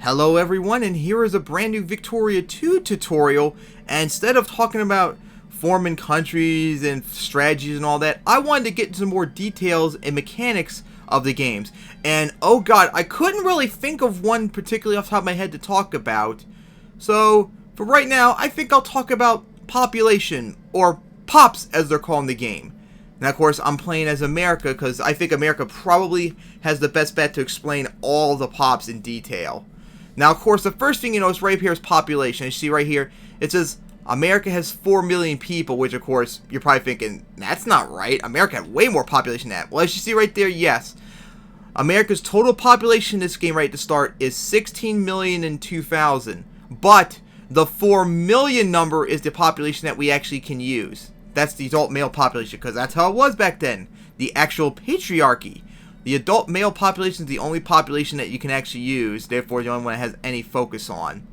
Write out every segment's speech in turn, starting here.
Hello everyone, and here is a brand new Victoria 2 tutorial, and instead of talking about forming countries and strategies and all that, I wanted to get into some more details and mechanics of the games. And oh god, I couldn't really think of one particularly off the top of my head to talk about. So, for right now, I think I'll talk about population, or pops as they're called in the game. Now, of course, I'm playing as America because I think America probably has the best bet to explain all the pops in detail. Now, of course, the first thing you notice right here is population. You see right here, it says America has 4 million people, which, of course, you're probably thinking, that's not right. America had way more population than that. Well, as you see right there, yes. America's total population in this game right at the start is 16,002,000. But the 4 million number is the population that we actually can use. That's the adult male population, because that's how it was back then. The actual patriarchy. The adult male population is the only population that you can actually use, therefore the only one that has any focus on.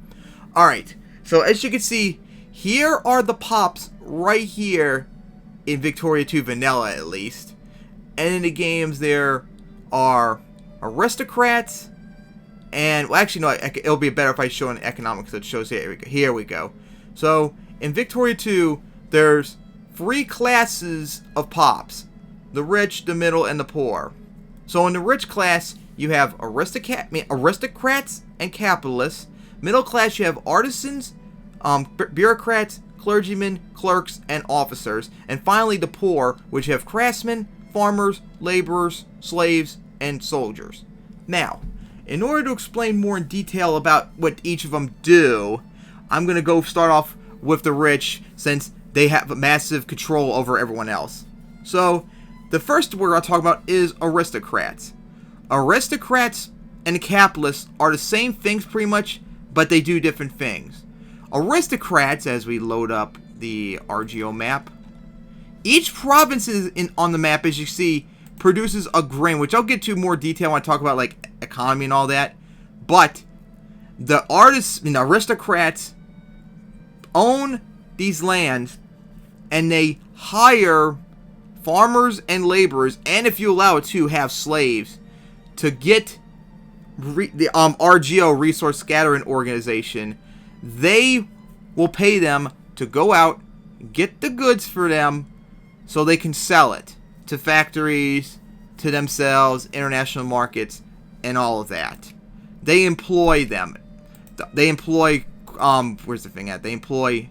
Alright, so as you can see, here are the pops right here in Victoria 2 Vanilla at least. And in the games there are Aristocrats, and, well actually no, it'll be better if I show an economics that shows here. Here we go. So, in Victoria 2, there's 3 classes of pops. The rich, the middle, and the poor. So in the rich class, you have aristocrats and capitalists. Middle class, you have artisans, bureaucrats, clergymen, clerks, and officers. And finally, the poor, which have craftsmen, farmers, laborers, slaves, and soldiers. Now, in order to explain more in detail about what each of them do, I'm going to go start off with the rich, since they have massive control over everyone else. So, the first we're going to talk about is aristocrats. Aristocrats and capitalists are the same things pretty much, but they do different things. Aristocrats, as we load up the RGO map, each province on the map, as you see, produces a grain, which I'll get to more detail when I talk about like economy and all that. But the aristocrats own these lands, and they hire farmers and laborers, and if you allow it to, have slaves, to get the RGO, Resource Scattering Organization. They will pay them to go out, get the goods for them, so they can sell it to factories, to themselves, international markets, and all of that. They employ them. They employ, where's the thing at? They employ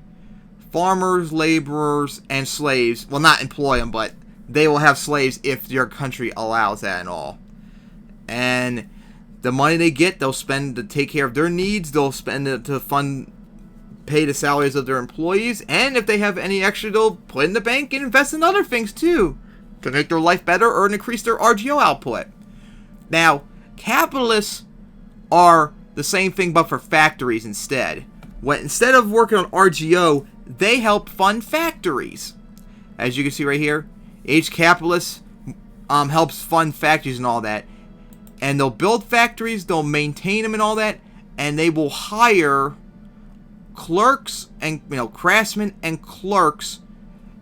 farmers, laborers, and slaves. Well, not employ them, but they will have slaves if your country allows that and all. And the money they get, they'll spend to take care of their needs. They'll spend it to pay the salaries of their employees. And if they have any extra, they'll put it in the bank and invest in other things too, to make their life better or increase their RGO output. Now, capitalists are the same thing, but for factories instead. Instead of working on RGO, they help fund factories. As you can see right here, each capitalist helps fund factories and all that. And they'll build factories, they'll maintain them and all that, and they will hire clerks and, craftsmen and clerks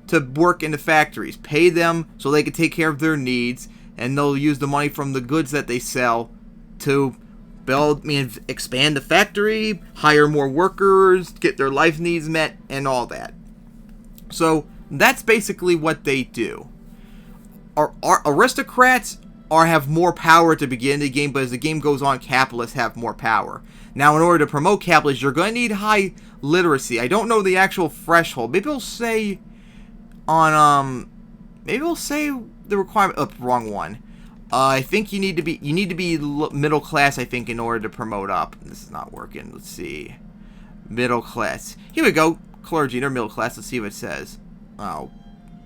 to work in the factories. Pay them so they can take care of their needs, and they'll use the money from the goods that they sell to expand the factory, hire more workers, get their life needs met, and all that. So, that's basically what they do. Our aristocrats have more power at the beginning of the game, but as the game goes on, capitalists have more power. Now, in order to promote capitalists, you're going to need high literacy. I don't know the actual threshold. Maybe it'll say on maybe it'll say the requirement. Oh, wrong one. I think you need to be middle class, I think, in order to promote up. This is not working. Let's see. Middle class. Here we go. Clergy, they're middle class. Let's see what it says. Oh,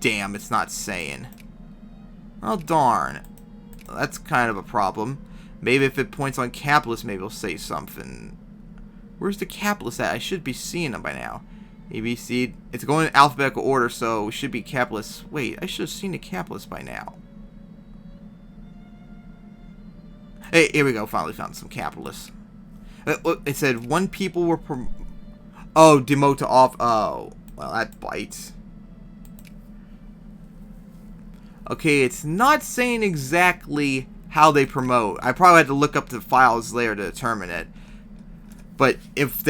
damn, it's not saying. Oh, darn. That's kind of a problem. Maybe if it points on capitalists, maybe it'll say something. Where's the capitalists at? I should be seeing them by now. ABC. It's going in alphabetical order, so we should be capitalists. Wait, I should have seen the capitalists by now. Hey, here we go. Finally found some capitalists. It said one people were demote to off. Oh, well, that bites. Okay, it's not saying exactly how they promote. I probably had to look up the files later to determine it. But if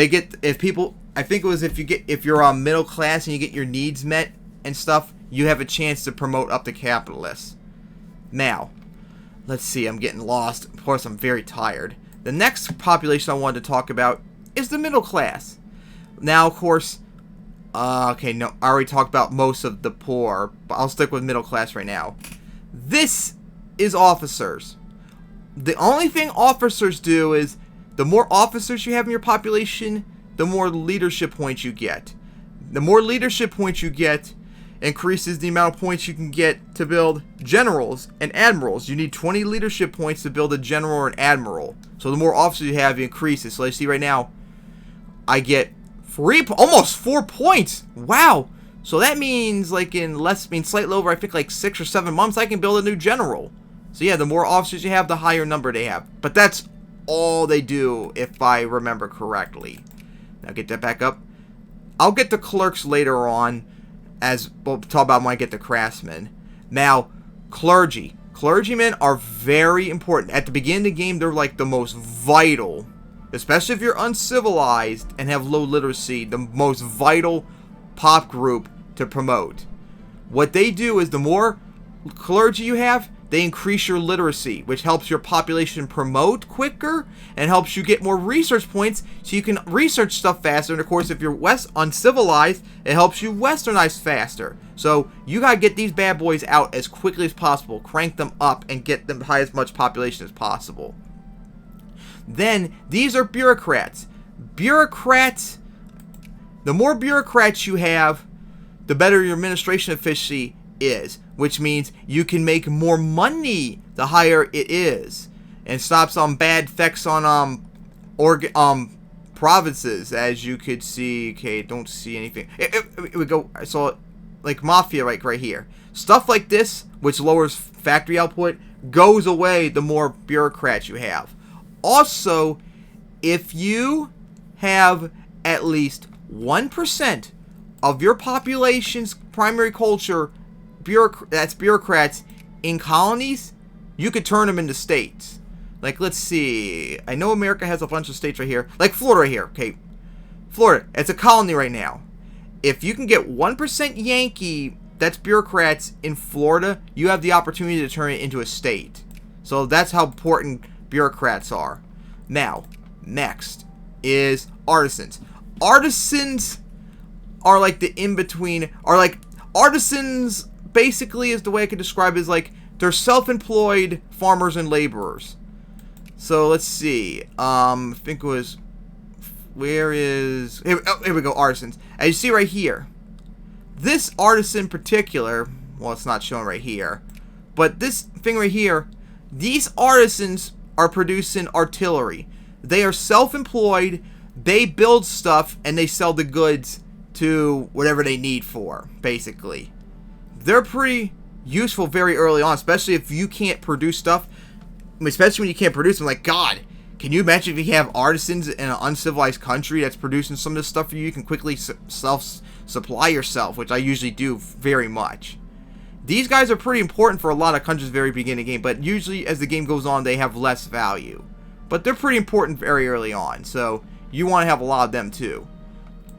people, I think it was if you're middle class and you get your needs met and stuff, you have a chance to promote up to capitalists. Now, let's see, I'm getting lost. Of course, I'm very tired. The next population I wanted to talk about is the middle class. Now, of course, okay, no, I already talked about most of the poor, but I'll stick with middle class right now. This is officers. The only thing officers do is, the more officers you have in your population, the more leadership points you get. The more leadership points you get increases the amount of points you can get to build generals and admirals. You need 20 leadership points to build a general or an admiral. So the more officers you have, it increases. So you see right now, I get almost 4 points. Wow. So that means like slightly over, I think like 6 or 7 months, I can build a new general. So yeah, the more officers you have, the higher number they have. But that's all they do, if I remember correctly. Now get that back up. I'll get the clerks later on, as we'll talk about when I get the craftsmen. Now, clergy. Clergymen are very important. At the beginning of the game, they're like the most vital, especially if you're uncivilized and have low literacy, the most vital pop group to promote. What they do is, the more clergy you have, they increase your literacy, which helps your population promote quicker and helps you get more research points so you can research stuff faster. And of course, if you're uncivilized, it helps you westernize faster. So you gotta get these bad boys out as quickly as possible, crank them up, and get them high as much population as possible. Then, these are bureaucrats. Bureaucrats, the more bureaucrats you have, the better your administration efficiency is, which means you can make more money the higher it is, and stops bad effects on provinces, as you could see. Okay, don't see anything. We go. I saw it like mafia right here. Stuff like this, which lowers factory output, goes away the more bureaucrats you have. Also, if you have at least 1% of your population's primary culture, that's bureaucrats, in colonies, you could turn them into states. Like, let's see. I know America has a bunch of states right here. Like Florida right here. Okay. Florida, it's a colony right now. If you can get 1% Yankee, that's bureaucrats in Florida, you have the opportunity to turn it into a state. So that's how important bureaucrats are. Now, next is artisans. Artisans are like the in-between, artisans basically is the way I could describe it, is like, they're self-employed farmers and laborers. So let's see. I think it was, here we go, artisans. As you see right here, this artisan in particular, well, it's not shown right here, but this thing right here, these artisans are producing artillery. They are self-employed, they build stuff, and they sell the goods to whatever they need for, basically. They're pretty useful very early on, especially if you can't produce stuff. Especially when you can't produce them. Like, God, can you imagine if you have artisans in an uncivilized country that's producing some of this stuff for you? You can quickly self-supply yourself, which I usually do very much. These guys are pretty important for a lot of countries very beginning of the game, but usually as the game goes on, they have less value. But they're pretty important very early on, so you want to have a lot of them too.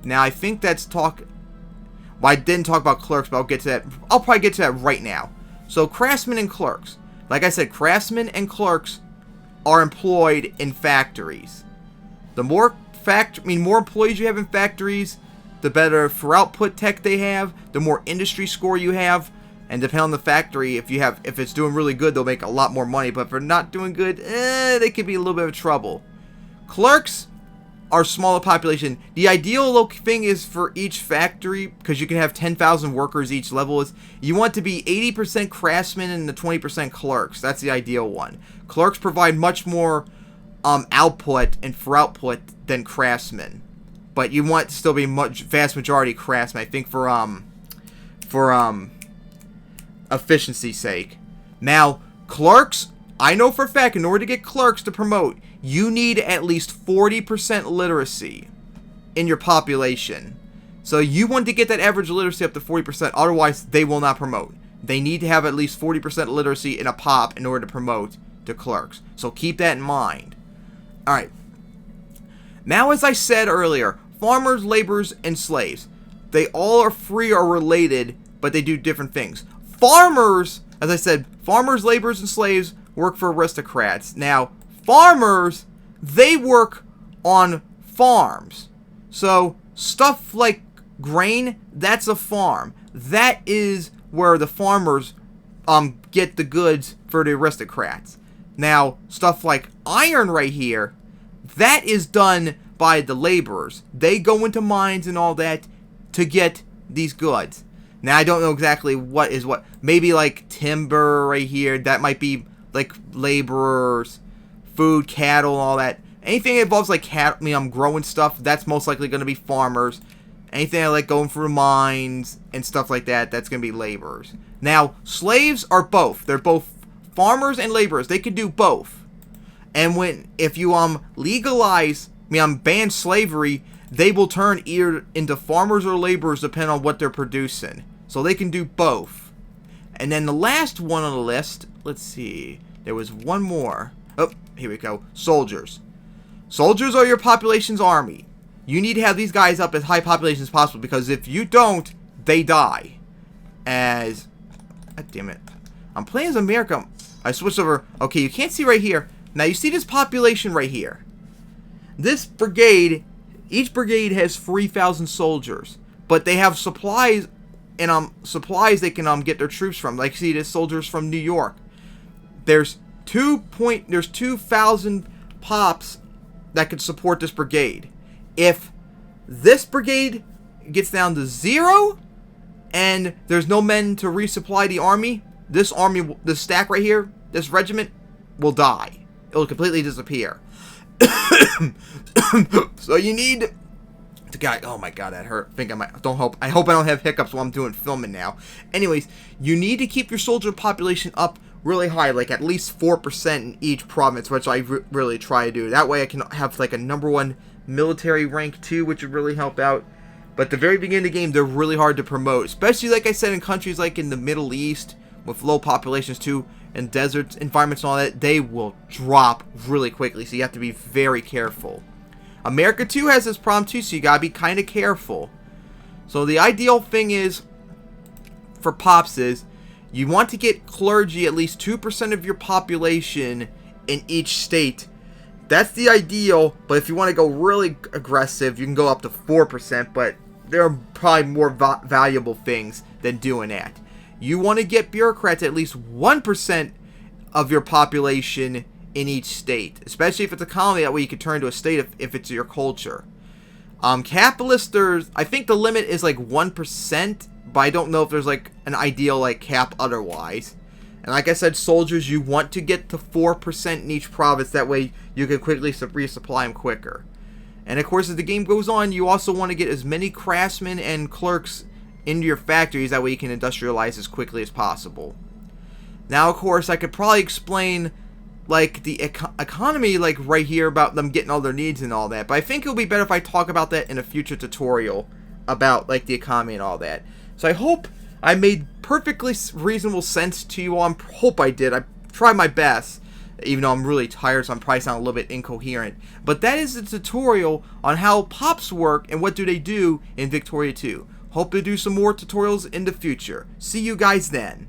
Now, I think that's well, I didn't talk about clerks, but I'll get to that. I'll probably get to that right now. So, craftsmen and clerks. Like I said, craftsmen and clerks are employed in factories. The more employees you have in factories, the better for output tech they have, the more industry score you have, and depending on the factory, if it's doing really good, they'll make a lot more money. But if they're not doing good, they could be a little bit of trouble. Clerks are smaller population. The ideal thing is for each factory, because you can have 10,000 workers each level, is you want to be 80% craftsmen and the 20% clerks. That's the ideal one. Clerks provide much more output and for output than craftsmen, but you want to still be vast majority craftsmen. I think for efficiency's sake. Now, clerks, I know for a fact, in order to get clerks to promote, you need at least 40% literacy in your population. So you want to get that average literacy up to 40%, otherwise they will not promote. They need to have at least 40% literacy in a pop in order to promote to clerks. So keep that in mind. Alright. Now, as I said earlier, farmers, laborers, and slaves, they all are free or related, but they do different things. Farmers, as I said, farmers, laborers, and slaves work for aristocrats. Now, farmers, they work on farms. So, stuff like grain, that's a farm. That is where the farmers get the goods for the aristocrats. Now, stuff like iron right here, that is done by the laborers. They go into mines and all that to get these goods. Now, I don't know exactly what is what. Maybe like timber right here, that might be like laborers, food, cattle, all that. Anything that involves like cattle, growing stuff, that's most likely going to be farmers. Anything like going through mines and stuff like that, that's going to be laborers. Now, slaves are both. They're both farmers and laborers. They can do both. And if you legalize, ban slavery, they will turn either into farmers or laborers depending on what they're producing. So they can do both. And then the last one on the list, let's see, there was one more. Oh, here we go. Soldiers. Soldiers are your population's army. You need to have these guys up as high population as possible, because if you don't, they die. God damn it. I'm playing as America. I switched over. Okay, you can't see right here. Now you see this population right here. This brigade, each brigade has 3,000 soldiers, but they have supplies, and supplies they can get their troops from. Like, see, this soldiers from New York. There's 2,000 pops that could support this brigade. If this brigade gets down to 0 and there's no men to resupply the army, this stack right here, this regiment will die. It will completely disappear. So you need to get. Oh my god, that hurt. I hope I don't have hiccups while I'm doing filming now. Anyways, you need to keep your soldier population up really high, like at least 4% in each province, which I really try to do. That way I can have like a #1 military rank too, which would really help out. But at the very beginning of the game, they're really hard to promote, especially like I said, in countries like in the Middle East with low populations too, and desert environments and all that. They will drop really quickly, so you have to be very careful. America too has this problem too, so you gotta be kind of careful. So the ideal thing is for pops is you want to get clergy at least 2% of your population in each state. That's the ideal, but if you want to go really aggressive, you can go up to 4%, but there are probably more valuable things than doing that. You want to get bureaucrats at least 1% of your population in each state, especially if it's a colony. That way you can turn into a state if it's your culture. Capitalists, I think the limit is like 1%, but I don't know if there's like an ideal like cap otherwise. And like I said, soldiers, you want to get to 4% in each province. That way you can quickly resupply them quicker. And of course, as the game goes on, you also want to get as many craftsmen and clerks into your factories. That way you can industrialize as quickly as possible. Now, of course, I could probably explain like the economy like right here about them getting all their needs and all that. But I think it'll be better if I talk about that in a future tutorial about like the economy and all that. So I hope I made perfectly reasonable sense to you all. I hope I did. I tried my best, even though I'm really tired, so I'm probably sounding a little bit incoherent. But that is the tutorial on how pops work and what do they do in Victoria 2. Hope to do some more tutorials in the future. See you guys then.